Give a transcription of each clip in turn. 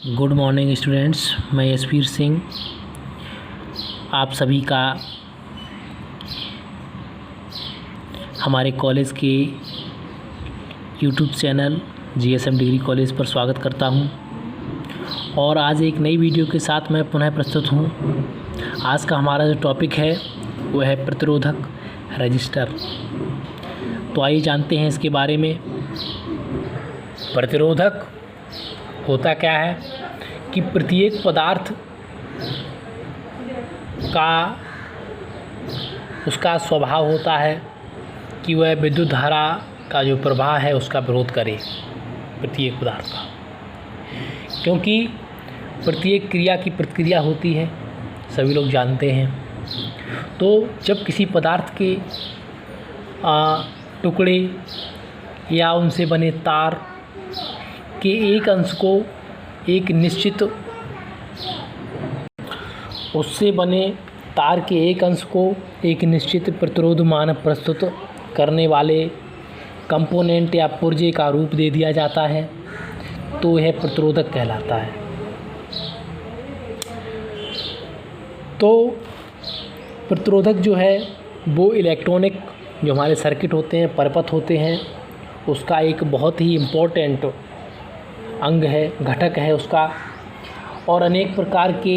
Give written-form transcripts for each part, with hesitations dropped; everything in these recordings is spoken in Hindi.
Good morning students. मैं यशवीर सिंह आप सभी का हमारे कॉलेज के YouTube channel GSM degree college पर स्वागत करता हूं और आज एक नई वीडियो के साथ मैं पुनः प्रस्तुत हूं। आज का हमारा जो टॉपिक है वह है प्रतिरोधक रजिस्टर। तो आइए जानते हैं इसके बारे में। प्रतिरोधक होता क्या है कि प्रत्येक पदार्थ का उसका स्वभाव होता है कि वह विद्युत धारा का जो प्रवाह है उसका विरोध करे प्रत्येक पदार्थ का, क्योंकि प्रत्येक क्रिया की प्रतिक्रिया होती है, सभी लोग जानते हैं। तो जब किसी पदार्थ के टुकड़े या उनसे बने तार के एक अंश को एक निश्चित उससे बने तार के एक अंश को एक निश्चित प्रतिरोध मान प्रस्तुत करने वाले कंपोनेंट या पुर्जे का रूप दे दिया जाता है, तो यह प्रतिरोधक कहलाता है। तो प्रतिरोधक जो है वो इलेक्ट्रॉनिक जो हमारे सर्किट होते हैं, परपथ होते हैं, उसका एक बहुत ही इम्पोर्टेंट अंग है, घटक है उसका। और अनेक प्रकार के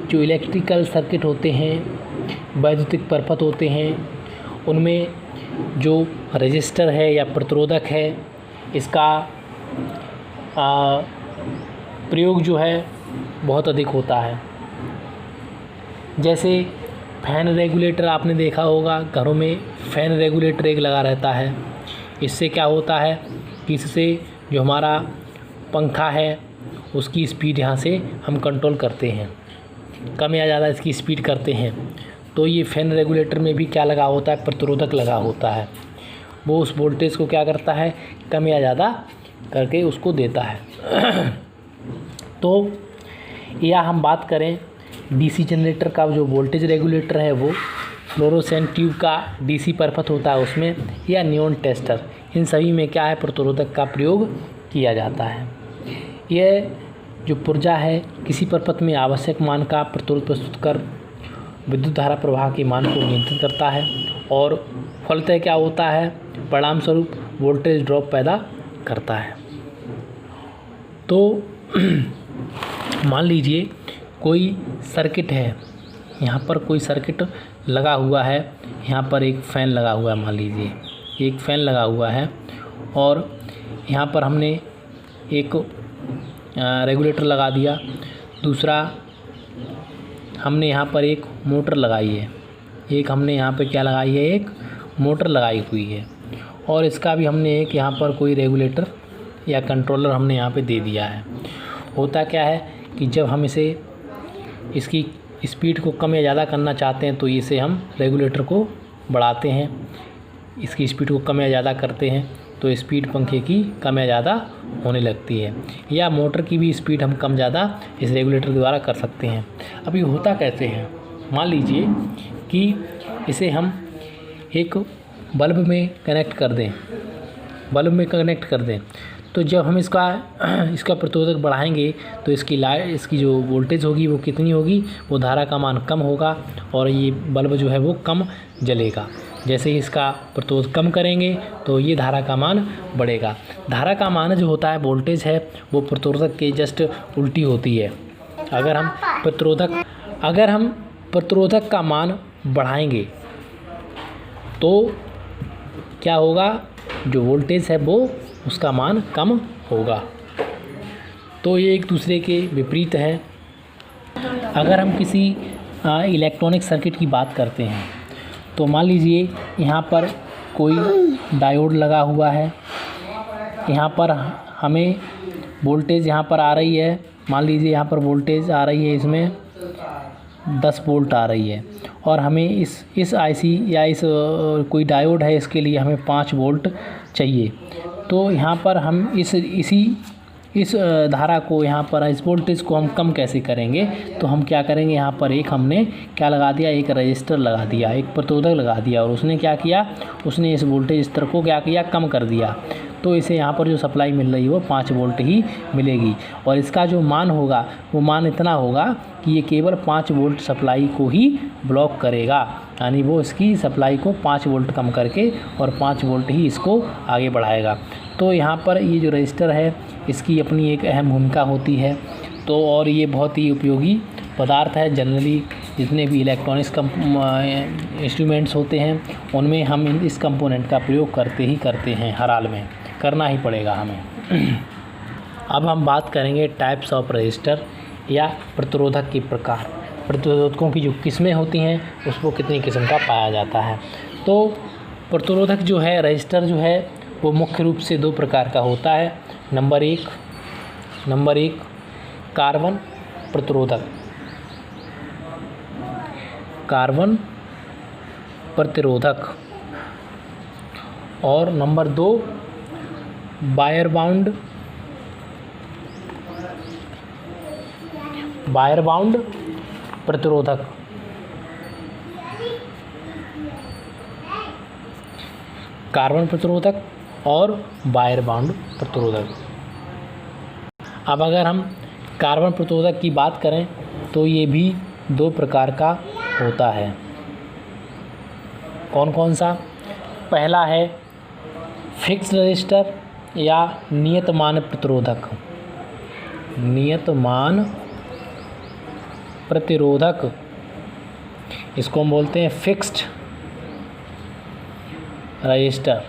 जो इलेक्ट्रिकल सर्किट होते हैं, वैद्युतिक परपथ होते हैं, उनमें जो रजिस्टर है या प्रतिरोधक है, इसका प्रयोग जो है बहुत अधिक होता है। जैसे फ़ैन रेगुलेटर आपने देखा होगा, घरों में फ़ैन रेगुलेटर एक लगा रहता है। इससे क्या होता है कि इससे जो हमारा पंखा है उसकी स्पीड यहाँ से हम कंट्रोल करते हैं, कम या ज़्यादा इसकी स्पीड करते हैं। तो ये फ़ैन रेगुलेटर में भी क्या लगा होता है, प्रतिरोधक लगा होता है। वो उस वोल्टेज को क्या करता है, कम या ज़्यादा करके उसको देता है। तो या हम बात करें डीसी जनरेटर का, जो वोल्टेज रेगुलेटर है वो फ्लोरोसेंट ट्यूब का डीसी परपथ होता है उसमें, या नियॉन टेस्टर, इन सभी में क्या है, प्रतिरोधक का प्रयोग किया जाता है। यह जो पुर्जा है किसी परपथ में आवश्यक मान का प्रतिरोध प्रस्तुत कर विद्युत धारा प्रवाह के मान को नियंत्रित करता है और फलतः क्या होता है, परिणाम स्वरूप वोल्टेज ड्रॉप पैदा करता है। तो मान लीजिए कोई सर्किट है, यहाँ पर कोई सर्किट लगा हुआ है, यहाँ पर एक फ़ैन लगा हुआ है, मान लीजिए एक फ़ैन लगा हुआ है और यहाँ पर हमने एक रेगुलेटर लगा दिया, दूसरा हमने यहाँ पर एक मोटर लगाई है, एक हमने यहाँ पे क्या लगाई है, एक मोटर लगाई हुई है, और इसका भी हमने एक यहाँ पर कोई रेगुलेटर या कंट्रोलर हमने यहाँ पे दे दिया है। होता क्या है कि जब हम इसकी स्पीड को कम या ज़्यादा करना चाहते हैं तो इसे हम रेगुलेटर को बढ़ाते हैं, इसकी स्पीड को कम या ज़्यादा करते हैं तो स्पीड पंखे की कम या ज़्यादा होने लगती है, या मोटर की भी स्पीड हम कम ज़्यादा इस रेगुलेटर के द्वारा कर सकते हैं। अब ये होता कैसे है, मान लीजिए कि इसे हम एक बल्ब में कनेक्ट कर दें, तो जब हम इसका प्रतिरोधक बढ़ाएंगे तो इसकी जो वोल्टेज होगी वो कितनी होगी, वो धारा का मान कम होगा और ये बल्ब जो है वो कम जलेगा। जैसे ही इसका प्रतिरोध कम करेंगे तो ये धारा का मान बढ़ेगा। धारा का मान जो होता है, वोल्टेज है, वो प्रतिरोधक के जस्ट उल्टी होती है। अगर हम प्रतिरोधक का मान बढ़ाएंगे तो क्या होगा, जो वोल्टेज है वो उसका मान कम होगा। तो ये एक दूसरे के विपरीत हैं। अगर हम किसी इलेक्ट्रॉनिक सर्किट की बात करते हैं तो मान लीजिए यहाँ पर कोई डायोड लगा हुआ है, यहाँ पर हमें वोल्टेज यहाँ पर आ रही है, मान लीजिए यहाँ पर वोल्टेज आ रही है, इसमें 10 वोल्ट आ रही है, और हमें इस आईसी या कोई डायोड है, इसके लिए हमें 5 वोल्ट चाहिए। तो यहाँ पर हम इस धारा को, यहाँ पर इस वोल्टेज को हम कम कैसे करेंगे, तो हम क्या करेंगे, यहाँ पर हमने क्या लगा दिया, एक रजिस्टर लगा दिया, एक प्रतिरोधक लगा दिया, और उसने क्या किया, उसने इस वोल्टेज स्तर को क्या किया, कम कर दिया। तो इसे यहाँ पर जो सप्लाई मिल रही है वो 5 वोल्ट ही मिलेगी। और इसका जो मान होगा वो मान इतना होगा कि ये केवल 5 वोल्ट सप्लाई को ही ब्लॉक करेगा, यानी वो इसकी सप्लाई को 5 वोल्ट कम करके और 5 वोल्ट ही इसको आगे बढ़ाएगा। तो यहाँ पर ये जो रजिस्टर है इसकी अपनी एक अहम भूमिका होती है। तो और ये बहुत ही उपयोगी पदार्थ है। जनरली जितने भी इलेक्ट्रॉनिक्स इंस्ट्रूमेंट्स होते हैं उनमें हम इस कंपोनेंट का प्रयोग करते हैं, हर हाल में करना ही पड़ेगा हमें। अब हम बात करेंगे टाइप्स ऑफ रजिस्टर या प्रतिरोधक के प्रकार। प्रतिरोधकों की जो किस्में होती हैं उसको कितनी किस्म का पाया जाता है। तो प्रतिरोधक जो है, रजिस्टर जो है वो मुख्य रूप से 2 प्रकार का होता है। नंबर एक कार्बन प्रतिरोधक, कार्बन प्रतिरोधक। और नंबर 2 वायर बाउंड प्रतिरोधक। कार्बन प्रतिरोधक और वायर बाउंड प्रतिरोधक। अब अगर हम कार्बन प्रतिरोधक की बात करें तो ये भी 2 प्रकार का होता है। कौन कौन सा? पहला है फिक्स रजिस्टर या नियतमान प्रतिरोधक। नियतमान प्रतिरोधक, इसको हम बोलते हैं फिक्स्ड रजिस्टर,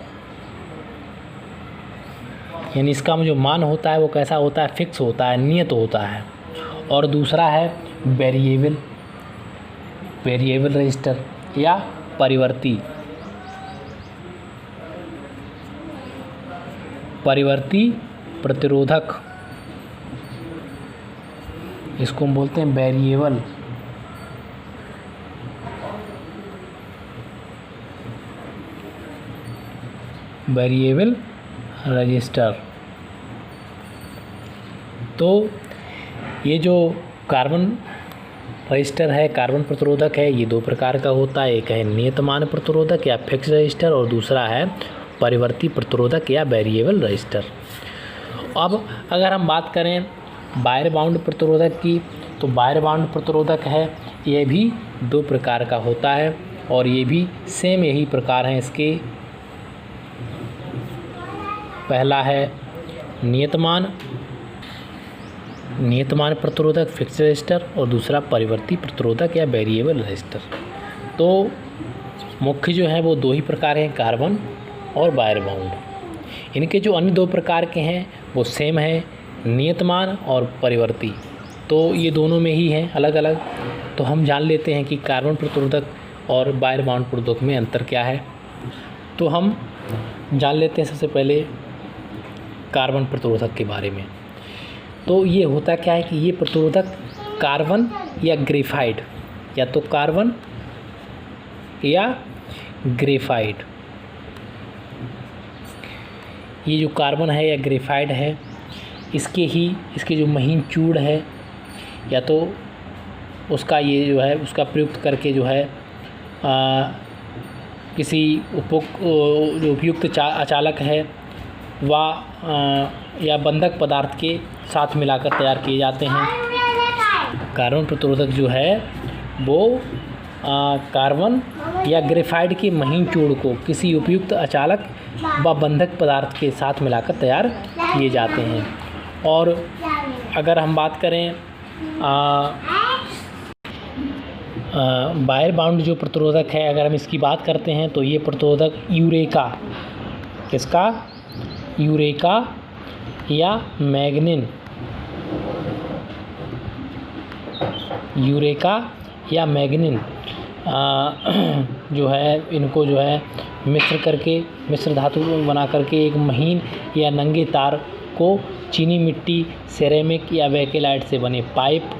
यानी इसका जो मान होता है वो कैसा होता है? फिक्स होता है, नियत होता है। और दूसरा है वेरिएबल रजिस्टर या परिवर्ती प्रतिरोधक, इसको हम बोलते हैं वेरिएबल रजिस्टर। तो ये जो कार्बन रजिस्टर है, कार्बन प्रतिरोधक है, ये 2 प्रकार का होता है। एक है नियतमान प्रतिरोधक या फिक्स रजिस्टर और दूसरा है परिवर्ती प्रतिरोधक या वेरिएबल रजिस्टर। अब अगर हम बात करें वायर बाउंड प्रतिरोधक की, तो वायर बाउंड प्रतिरोधक है, ये भी 2 प्रकार का होता है और ये भी सेम यही प्रकार हैं इसके। पहला है नियतमान प्रतिरोधक फिक्स रजिस्टर और दूसरा परिवर्ती प्रतिरोधक या वेरिएबल रजिस्टर। तो मुख्य जो है वो 2 ही प्रकार हैं, कार्बन और वायर बाउंड। इनके जो अन्य 2 प्रकार के हैं वो सेम है, नियतमान और परिवर्ती। तो ये दोनों में ही हैं अलग अलग। तो हम जान लेते हैं कि कार्बन प्रतिरोधक और वायर बाउंड प्रतिरोधक में अंतर क्या है। तो हम जान लेते हैं सबसे पहले कार्बन प्रतिरोधक के बारे में। तो ये होता क्या है कि ये प्रतिरोधक कार्बन या ग्रेफाइट, या तो कार्बन या ग्रेफाइट, ये जो कार्बन है या ग्रेफाइट है इसके जो महीन चूड़ है या तो उसका ये जो है उसका प्रयुक्त करके जो है किसी जो उपयुक्त अचालक है व या बंधक पदार्थ के साथ मिलाकर तैयार किए जाते हैं। कार्बन प्रतिरोधक जो है वो कार्बन या ग्रेफाइट के महीन चूड़ को किसी उपयुक्त अचालक व बंधक पदार्थ के साथ मिलाकर तैयार किए जाते हैं। और अगर हम बात करें वायर बाउंड जो प्रतिरोधक है, अगर हम इसकी बात करते हैं तो ये प्रतिरोधक यूरेका, किसका? यूरेका या मैग्नीन, यूरेका या मैग्नीन जो है इनको जो है मिश्र धातु बना करके एक महीन या नंगे तार को चीनी मिट्टी, सेरेमिक या बेकेलाइट से बने पाइप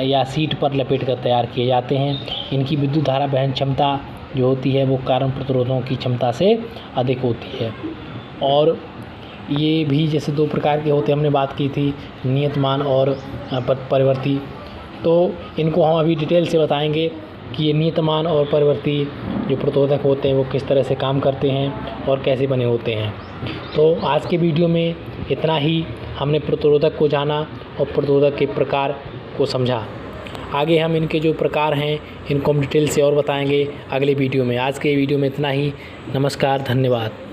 या सीट पर लपेट कर तैयार किए जाते हैं। इनकी विद्युत धारा वहन क्षमता जो होती है वो कार्बन प्रतिरोधों की क्षमता से अधिक होती है। और ये भी जैसे 2 प्रकार के होते हैं, हमने बात की थी नियतमान और परिवर्ती। तो इनको हम अभी डिटेल से बताएंगे कि ये नियतमान और परिवर्ती जो प्रतिरोधक होते हैं वो किस तरह से काम करते हैं और कैसे बने होते हैं। तो आज के वीडियो में इतना ही। हमने प्रतिरोधक को जाना और प्रतिरोधक के प्रकार को समझा। आगे हम इनके जो प्रकार हैं इनको हम डिटेल से और बताएंगे अगले वीडियो में। आज के वीडियो में इतना ही। नमस्कार, धन्यवाद।